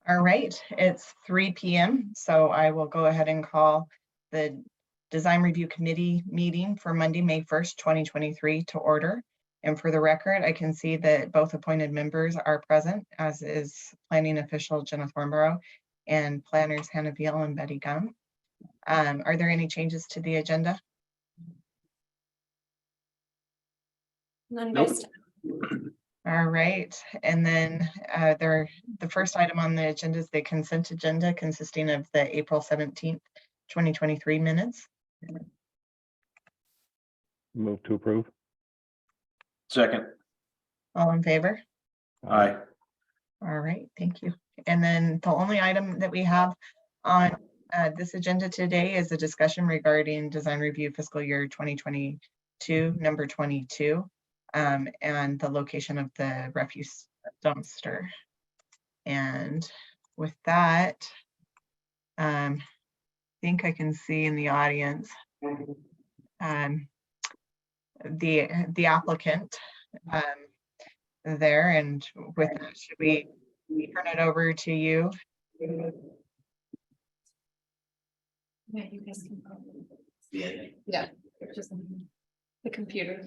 All right, it's 3 p.m. So I will go ahead and call the Design Review Committee meeting for Monday, May 1st, 2023 to order. And for the record, I can see that both appointed members are present, as is planning official Jenah Thornborrow and planners Hanna Veal and Betty Gum. Are there any changes to the agenda? None. Nope. All right, and then the first item on the agenda is the consent agenda consisting of the April 17th, 2023 minutes. Move to approve. Second. All in favor? Aye. All right, thank you. And then the only item that we have on this agenda today is a discussion regarding design review fiscal year 2022, number 22. And the location of the refuse dumpster. And with that, I think I can see in the audience the applicant there. And with that, should we turn it over to you? Yeah, you guys can probably. Yeah, just the computer.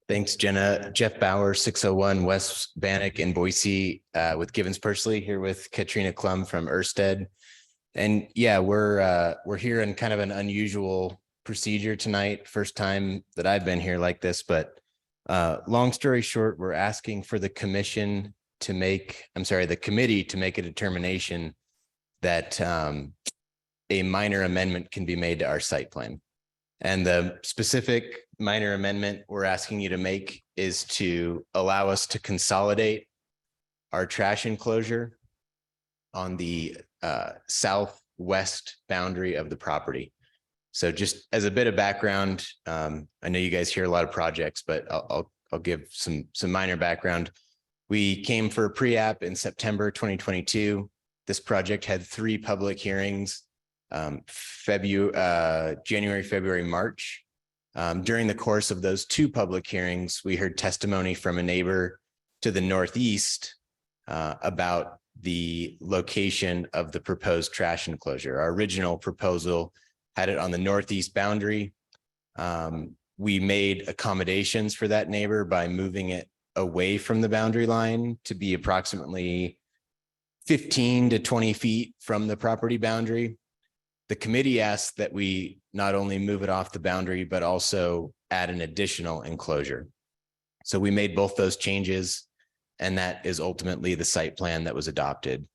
Thanks, Jenna. Jeff Bauer, 601 West Bannock in Boise, with Givens Pursley, here with Katrina Klum from Ørsted. And yeah, we're here in kind of an unusual procedure tonight. First time that I've been here like this, but long story short, we're asking for the committee to make a determination that a minor amendment can be made to our site plan. And the specific minor amendment we're asking you to make is to allow us to consolidate our trash enclosure on the southwest boundary of the property. So just as a bit of background, I know you guys hear a lot of projects, but I'll give some minor background. We came for a pre-app in September 2022. This project had 3 public hearings. January, February, March. During the course of those 2 public hearings, we heard testimony from a neighbor to the northeast about the location of the proposed trash enclosure. Our original proposal had it on the northeast boundary. We made accommodations for that neighbor by moving it away from the boundary line to be approximately 15 to 20 feet from the property boundary. The committee asked that we not only move it off the boundary, but also add an additional enclosure. So we made both those changes, and that is ultimately the site plan that was adopted.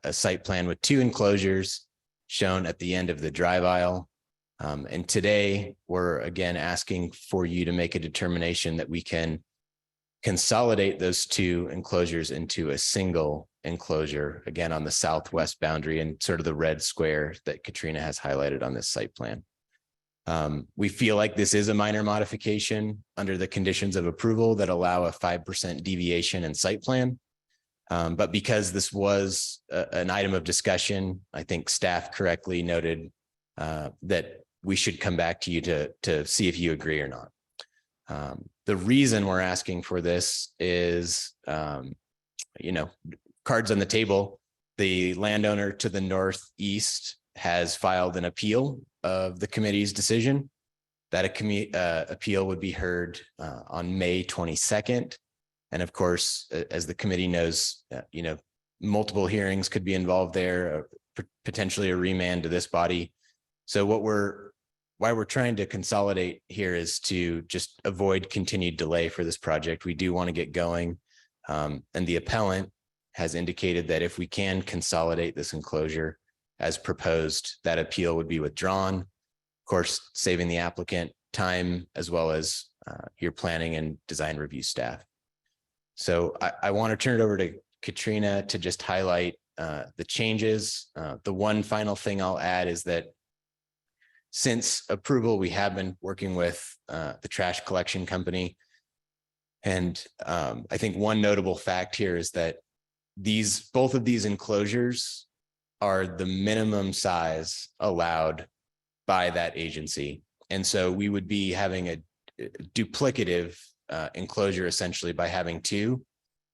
A site plan with 2 enclosures shown at the end of the drive aisle. And today we're again asking for you to make a determination that we can consolidate those 2 enclosures into a single enclosure, again on the southwest boundary and sort of the red square that Katrina has highlighted on this site plan. We feel like this is a minor modification under the conditions of approval that allow a 5% deviation in site plan. But because this was an item of discussion, I think staff correctly noted that we should come back to you to see if you agree or not. The reason we're asking for this is, cards on the table. The landowner to the northeast has filed an appeal of the committee's decision. That appeal would be heard on May 22nd. And of course, as the committee knows, multiple hearings could be involved there, potentially a remand to this body. So why we're trying to consolidate here is to just avoid continued delay for this project. We do want to get going. And the appellant has indicated that if we can consolidate this enclosure as proposed, that appeal would be withdrawn. Of course, saving the applicant time as well as your planning and design review staff. So I want to turn it over to Katrina to just highlight the changes. The one final thing I'll add is that since approval, we have been working with the trash collection company. And I think one notable fact here is that both of these enclosures are the minimum size allowed by that agency. And so we would be having duplicative enclosure essentially by having two.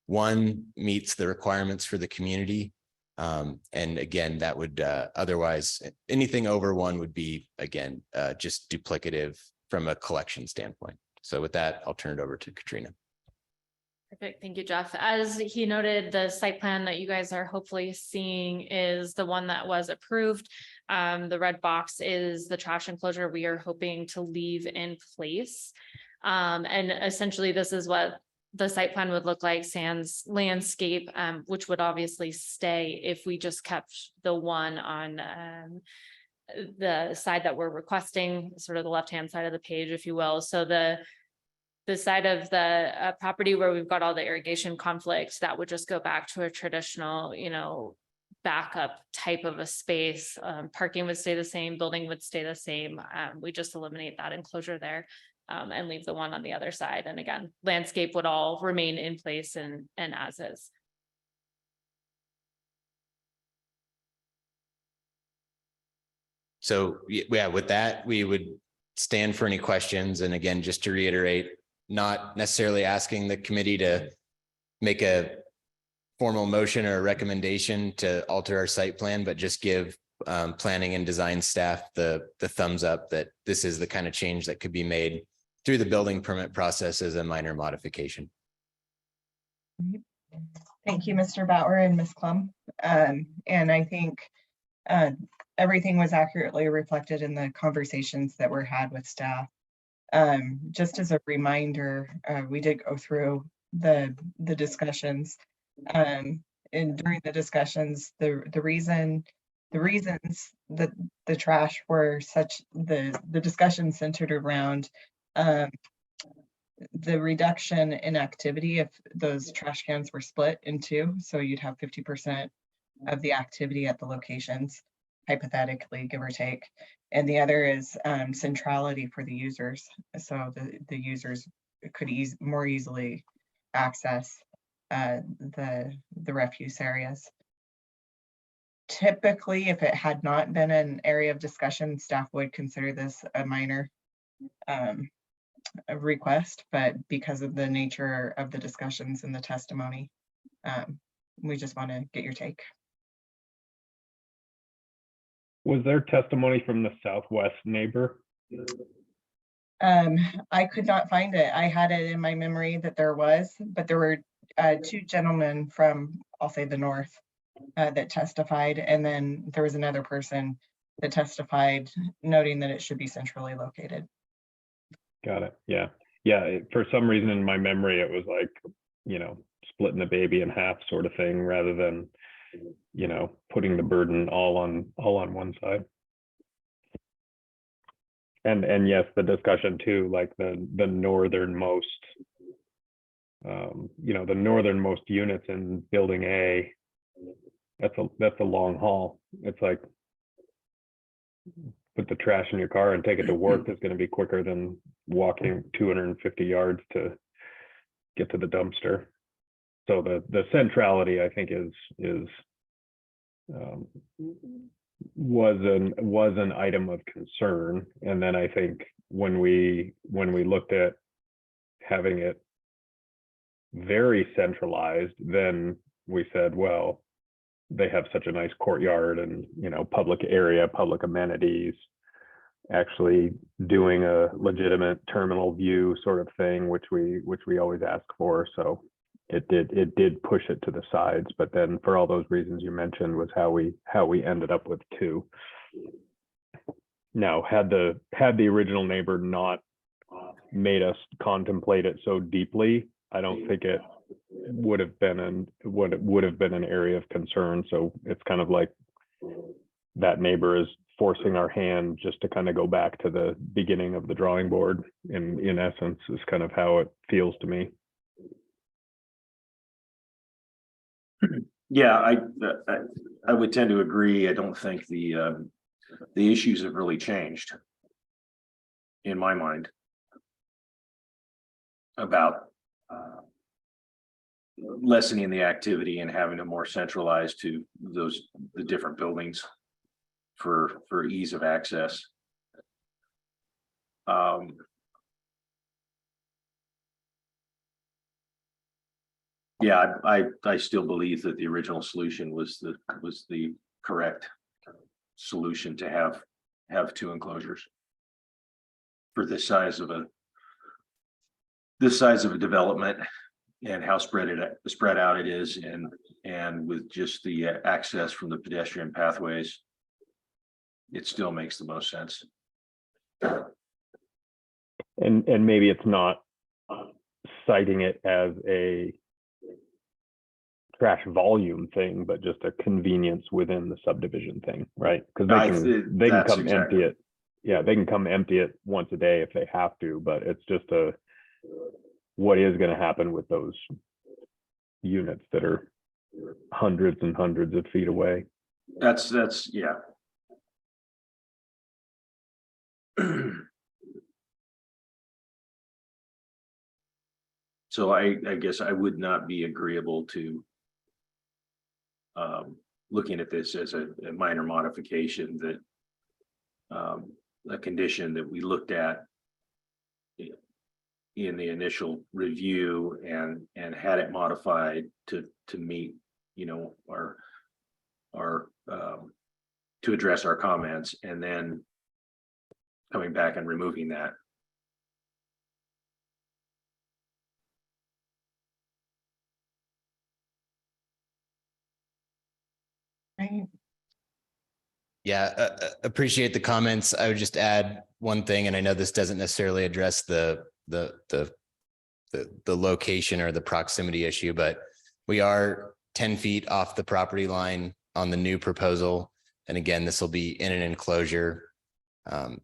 One meets the requirements for the community. And again, that would otherwise anything over one would be, again, just duplicative from a collection standpoint. So with that, I'll turn it over to Katrina. Perfect. Thank you, Jeff. As he noted, the site plan that you guys are hopefully seeing is the one that was approved. The red box is the trash enclosure we are hoping to leave in place. And essentially, this is what the site plan would look like, sans landscape, which would obviously stay if we just kept the one on the side that we're requesting, sort of the left-hand side of the page, if you will. So the side of the property where we've got all the irrigation conflicts, that would just go back to a traditional, you know, backup type of a space. Parking would stay the same, building would stay the same. We just eliminate that enclosure there and leave the one on the other side. And again, landscape would all remain in place and as is. So yeah, with that, we would stand for any questions. And again, just to reiterate, not necessarily asking the committee to make a formal motion or a recommendation to alter our site plan, but just give planning and design staff the thumbs up that this is the kind of change that could be made through the building permit process as a minor modification. Thank you, Mr. Bauer and Ms. Klum. And I think everything was accurately reflected in the conversations that were had with staff. Just as a reminder, we did go through the discussions, and during the discussions, the reasons that the trash were such, the discussion centered around the reduction in activity if those trash cans were split in two. So you'd have 50% of the activity at the locations, hypothetically, give or take. And the other is centrality for the users. So the users could more easily access the refuse areas. Typically, if it had not been an area of discussion, staff would consider this a minor a request, but because of the nature of the discussions and the testimony, we just want to get your take. Was there testimony from the southwest neighbor? I could not find it. I had it in my memory that there was, but there were two gentlemen from, I'll say, the north that testified, and then there was another person that testified noting that it should be centrally located. Got it. Yeah. Yeah. For some reason in my memory, it was like, you know, splitting the baby in half sort of thing, rather than, you know, putting the burden all on one side. And yes, the discussion too, like the northernmost, you know, the northernmost units in building A, that's a long haul. It's like, put the trash in your car and take it to work is going to be quicker than walking 250 yards to get to the dumpster. So the centrality, I think, was an item of concern. And then I think when we looked at having it very centralized, then we said, well, they have such a nice courtyard and, you know, public area, public amenities, actually doing a legitimate terminal view sort of thing, which we always ask for. So it did push it to the sides, but then for all those reasons you mentioned was how we ended up with two. Now, had the original neighbor not made us contemplate it so deeply, I don't think it would have been an area of concern. So it's kind of like that neighbor is forcing our hand just to kind of go back to the beginning of the drawing board. In essence, is kind of how it feels to me. Yeah, I would tend to agree. I don't think the issues have really changed in my mind about lessening the activity and having it more centralized to the different buildings for ease of access. Yeah, I still believe that the original solution was the correct solution to have two enclosures for this size of a development and how spread out it is, and with just the access from the pedestrian pathways, it still makes the most sense. And maybe it's not citing it as a trash volume thing, but just a convenience within the subdivision thing, right? Because they can come empty it. Yeah, they can come empty it once a day if they have to, but it's just what is going to happen with those units that are hundreds and hundreds of feet away. That's yeah. So I guess I would not be agreeable to looking at this as a minor modification, that a condition that we looked at in the initial review and had it modified to meet, you know, our to address our comments, and then coming back and removing that. Right. Yeah, appreciate the comments. I would just add one thing, and I know this doesn't necessarily address the location or the proximity issue, but we are 10 feet off the property line on the new proposal. And again, this will be in an enclosure.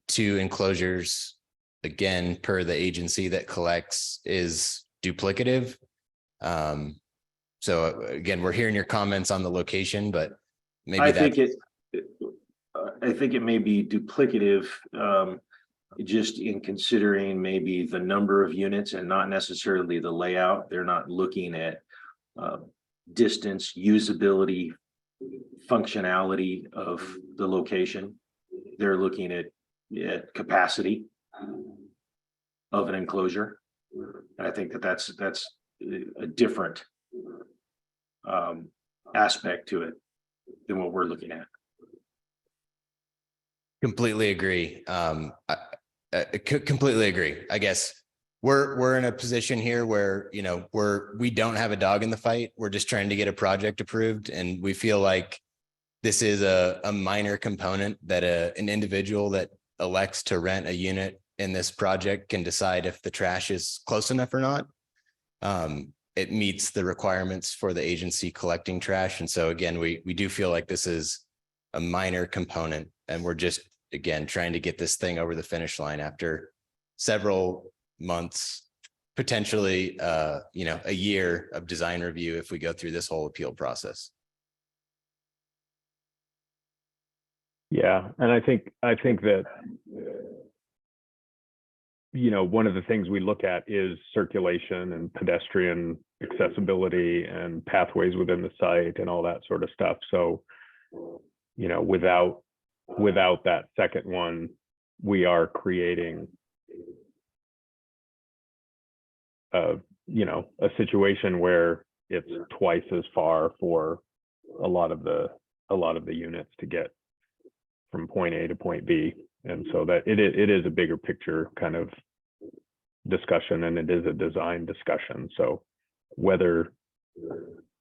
2 enclosures, again, per the agency that collects, is duplicative. So again, we're hearing your comments on the location, but maybe I think it may be duplicative, just in considering maybe the number of units and not necessarily the layout. They're not looking at distance, usability, functionality of the location. They're looking at capacity of an enclosure. And I think that's a different aspect to it than what we're looking at. completely agree. I completely agree. I guess we're in a position here where, you know, we don't have a dog in the fight. We're just trying to get a project approved, and we feel like this is a minor component that an individual that elects to rent a unit in this project can decide if the trash is close enough or not. It meets the requirements for the agency collecting trash. And so again, we do feel like this is a minor component, and we're just, again, trying to get this thing over the finish line after several months, potentially, you know, a year of design review if we go through this whole appeal process. Yeah, and I think that, you know, one of the things we look at is circulation and pedestrian accessibility and pathways within the site and all that sort of stuff. So, you know, without that second one, we are creating you know, a situation where it's twice as far for a lot of the units to get from point A to point B. And so that it is a bigger picture kind of discussion, and it is a design discussion. So whether,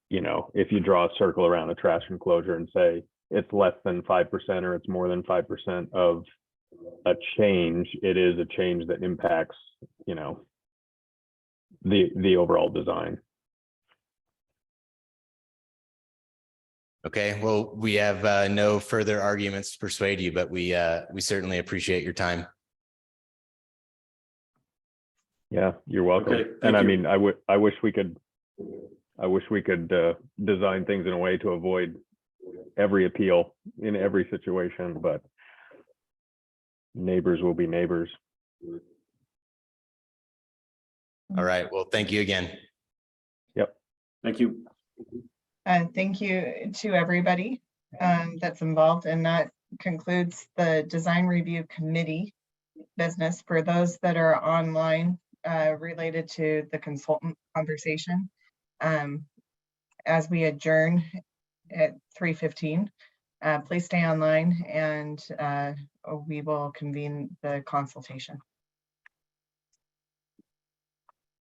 you know, if you draw a circle around a trash enclosure and say it's less than 5% or it's more than 5% of a change, it is a change that impacts, you know, the overall design. Okay, well, we have no further arguments to persuade you, but we certainly appreciate your time. Yeah, you're welcome. Okay, and I you. mean, I wish we could design things in a way to avoid every appeal in every situation, but neighbors will be neighbors. All right, well, thank you again. Yep. Thank you. Thank you to everybody that's involved, and that concludes the design review committee business. For those that are online related to the consultant conversation, As we adjourn at 3:15, please stay online and we will convene the consultation.